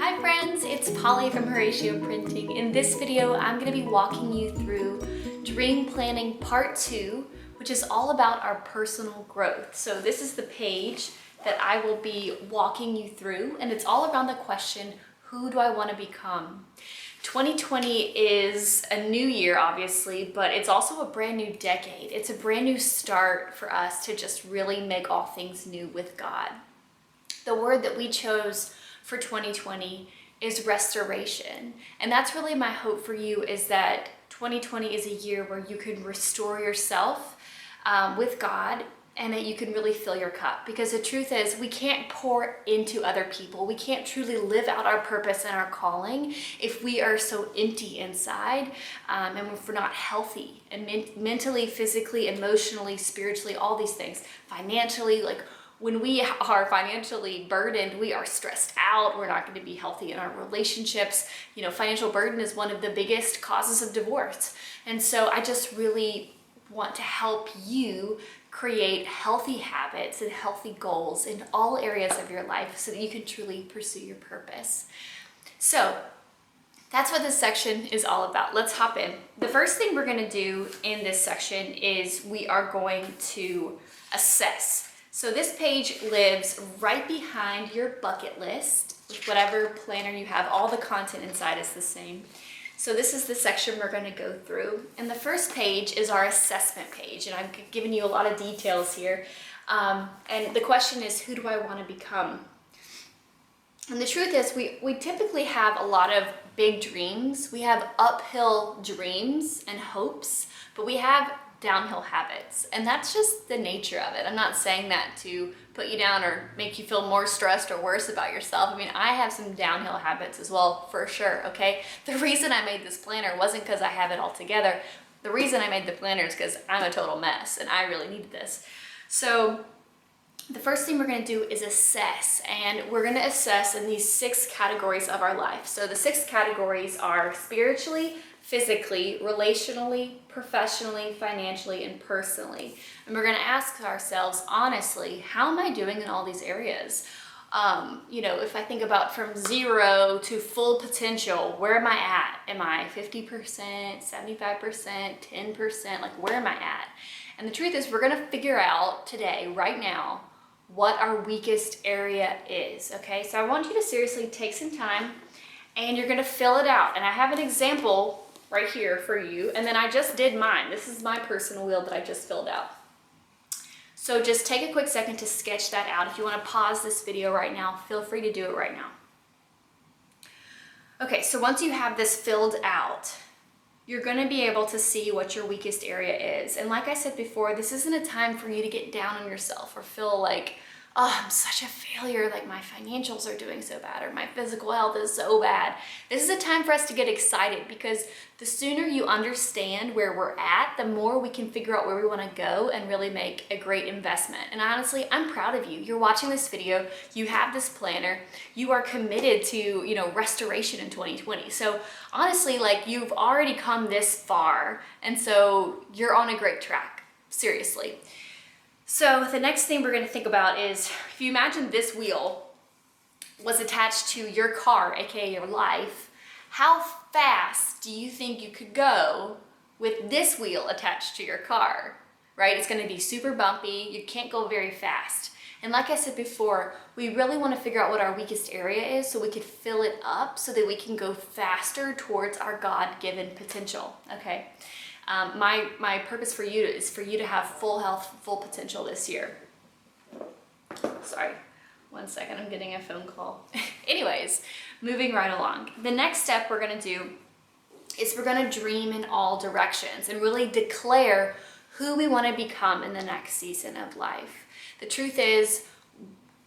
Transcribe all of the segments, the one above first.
Hi friends, it's Polly from Horatio Printing. In this video, I'm going to be walking you through Dream Planning Part 2, which is all about our personal growth. So this is the page that I will be walking you through, and it's all around the question, who do I want to become? 2020 is a new year, obviously, but it's also a brand new decade. It's a brand new start for us to just really make all things new with God. The word that we chose for 2020 is restoration. And that's really my hope for you, is that 2020 is a year where you can restore yourself with God, and that you can really fill your cup. Because the truth is, we can't pour into other people. We can't truly live out our purpose and our calling if we are so empty inside, and if we're not healthy and mentally, physically, emotionally, spiritually, all these things, financially. Like, when we are financially burdened, we are stressed out. We're not going to be healthy in our relationships. You know, financial burden is one of the biggest causes of divorce. And so I just really want to help you create healthy habits and healthy goals in all areas of your life so that you can truly pursue your purpose. So that's what this section is all about. Let's hop in. The first thing we're going to do in this section is we are going to assess. So this page lives right behind your bucket list. With whatever planner you have, all the content inside is the same. So this is the section we're going to go through. And the first page is our assessment page. And I've given you a lot of details here. And the question is, who do I want to become? And the truth is, we typically have a lot of big dreams. We have uphill dreams and hopes, but we have downhill habits, and that's just the nature of it. I'm not saying that to put you down or make you feel more stressed or worse about yourself. I mean, I have some downhill habits as well, for sure, okay? The reason I made this planner wasn't because I have it all together. The reason I made the planner is because I'm a total mess, and I really needed this. So the first thing we're going to do is assess, and we're going to assess in these 6 categories of our life. So the 6 categories are spiritually, physically, relationally, professionally, financially, and personally. And we're going to ask ourselves, honestly, how am I doing in all these areas? You know, if I think about from 0 to full potential, where am I at? Am I 50%, 75%, 10%? Like, where am I at? And the truth is, we're going to figure out today, right now, what our weakest area is, okay? So I want you to seriously take some time, and you're going to fill it out. And I have an example right here for you, and then I just did mine. This is my personal wheel that I just filled out. So just take a quick second to sketch that out. If you want to pause this video right now, feel free to do it right now. Okay, so once you have this filled out, you're going to be able to see what your weakest area is. And like I said before, this isn't a time for you to get down on yourself or feel like, oh, I'm such a failure, like my financials are doing so bad, or my physical health is so bad. This is a time for us to get excited, because the sooner you understand where we're at, the more we can figure out where we want to go and really make a great investment. And honestly, I'm proud of you. You're watching this video, you have this planner, you are committed to, you know, restoration in 2020. So honestly, like, you've already come this far, and so you're on a great track, seriously. So the next thing we're going to think about is, if you imagine this wheel was attached to your car, aka your life, how fast do you think you could go with this wheel attached to your car, right? It's going to be super bumpy. You can't go very fast. And like I said before, we really want to figure out what our weakest area is so we could fill it up so that we can go faster towards our God-given potential, okay? My purpose for you is for you to have full health, full potential this year. Sorry, one second, I'm getting a phone call. Anyways, moving right along. The next step we're going to do is we're going to dream in all directions and really declare who we want to become in the next season of life. The truth is,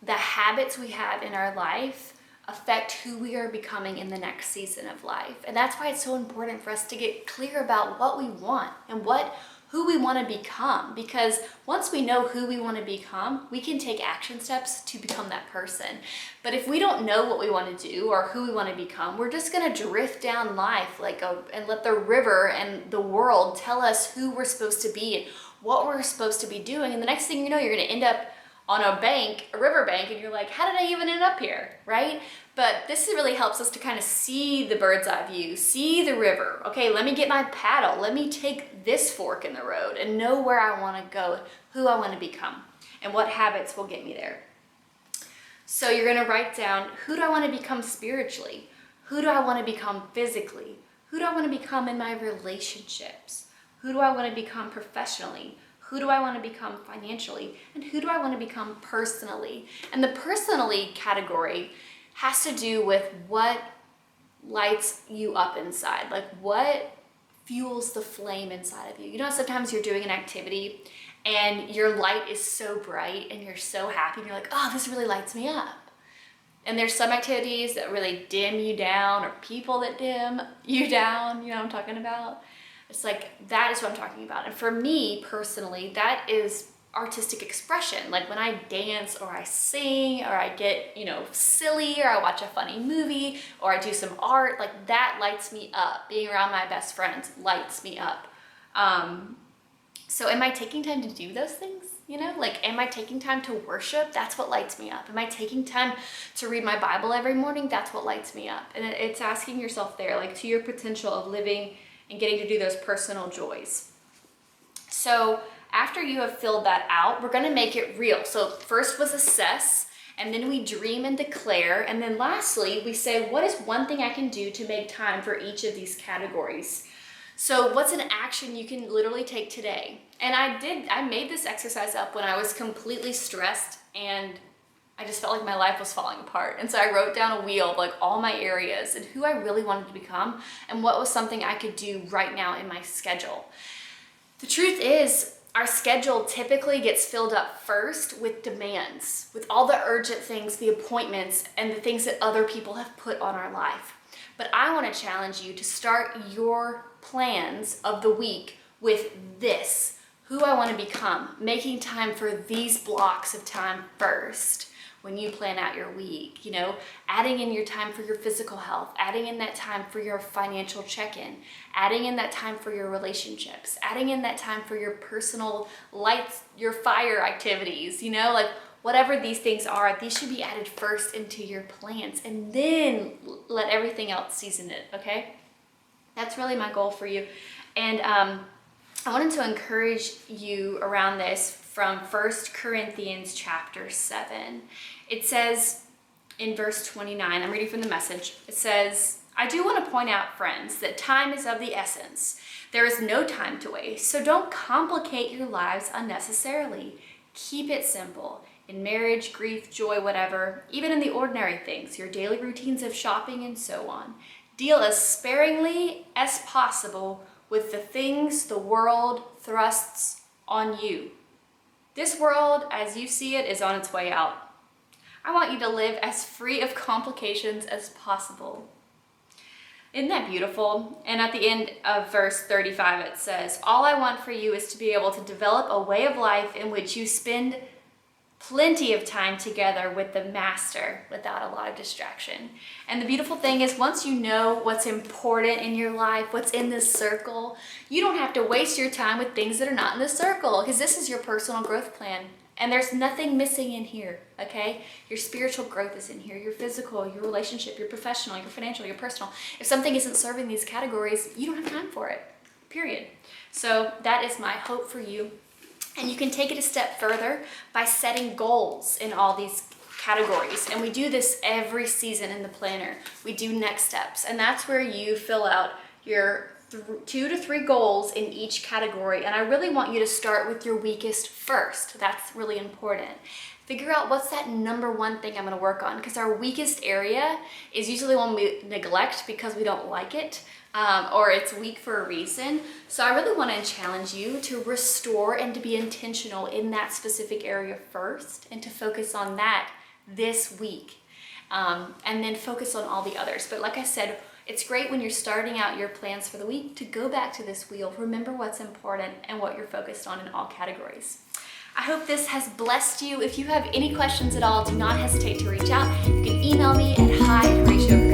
the habits we have in our life affect who we are becoming in the next season of life. And that's why it's so important for us to get clear about what we want and who we want to become. Because once we know who we want to become, we can take action steps to become that person. But if we don't know what we want to do or who we want to become, we're just going to drift down life and let the river and the world tell us who we're supposed to be and what we're supposed to be doing. And the next thing you know, you're going to end up on a bank, a river bank, and you're like, how did I even end up here, right? But this really helps us to kind of see the bird's eye view, see the river. Okay, let me get my paddle. Let me take this fork in the road and know where I want to go, who I want to become, and what habits will get me there. So you're going to write down, who do I want to become spiritually? Who do I want to become physically? Who do I want to become in my relationships? Who do I want to become professionally? Who do I want to become financially? And who do I want to become personally? And the personally category has to do with what lights you up inside, like what fuels the flame inside of you. You know, sometimes you're doing an activity and your light is so bright and you're so happy and you're like, oh, this really lights me up. And there's some activities that really dim you down, or people that dim you down, you know what I'm talking about? It's like, that is what I'm talking about. And for me personally, that is artistic expression. Like when I dance or I sing or I get, you know, silly, or I watch a funny movie or I do some art, like that lights me up. Being around my best friends lights me up. So am I taking time to do those things? You know, like, am I taking time to worship? That's what lights me up. Am I taking time to read my Bible every morning? That's what lights me up. And it's asking yourself there, like, to your potential of living and getting to do those personal joys. So after you have filled that out, we're going to make it real. So first was assess, and then we dream and declare. And then lastly, we say, what is one thing I can do to make time for each of these categories? So what's an action you can literally take today? And I made this exercise up when I was completely stressed and I just felt like my life was falling apart. And so I wrote down a wheel of like all my areas and who I really wanted to become and what was something I could do right now in my schedule. The truth is, our schedule typically gets filled up first with demands, with all the urgent things, the appointments, and the things that other people have put on our life. But I want to challenge you to start your plans of the week with this: who I want to become, making time for these blocks of time first. When you plan out your week, you know, adding in your time for your physical health, adding in that time for your financial check-in, adding in that time for your relationships, adding in that time for your personal lights, your fire activities, you know, like whatever these things are, these should be added first into your plans and then let everything else season it, okay? That's really my goal for you. And I wanted to encourage you around this from 1 Corinthians chapter 7. It says in verse 29, I'm reading from the Message. It says, I do want to point out, friends, that time is of the essence. There is no time to waste, so don't complicate your lives unnecessarily. Keep it simple. In marriage, grief, joy, whatever, even in the ordinary things, your daily routines of shopping and so on. Deal as sparingly as possible with the things the world thrusts on you. This world, as you see it, is on its way out. I want you to live as free of complications as possible. Isn't that beautiful? And at the end of verse 35, it says, all I want for you is to be able to develop a way of life in which you spend plenty of time together with the Master without a lot of distraction. And the beautiful thing is, once you know what's important in your life, what's in this circle, you don't have to waste your time with things that are not in the circle, because this is your personal growth plan. And there's nothing missing in here, okay? Your spiritual growth is in here, your physical, your relationship, your professional, your financial, your personal. If something isn't serving these categories, you don't have time for it, period. So that is my hope for you. And you can take it a step further by setting goals in all these categories. And we do this every season in the planner. We do next steps. And that's where you fill out your 2 to 3 goals in each category. And I really want you to start with your weakest first. That's really important. Figure out what's that number one thing I'm going to work on, because our weakest area is usually one we neglect because we don't like it. Or it's weak for a reason. So I really want to challenge you to restore and to be intentional in that specific area first, and to focus on that this week, and then focus on all the others. But like I said, it's great when you're starting out your plans for the week to go back to this wheel, remember what's important and what you're focused on in all categories. I hope this has blessed you. If you have any questions at all, do not hesitate to reach out. You can email me at hi@horatio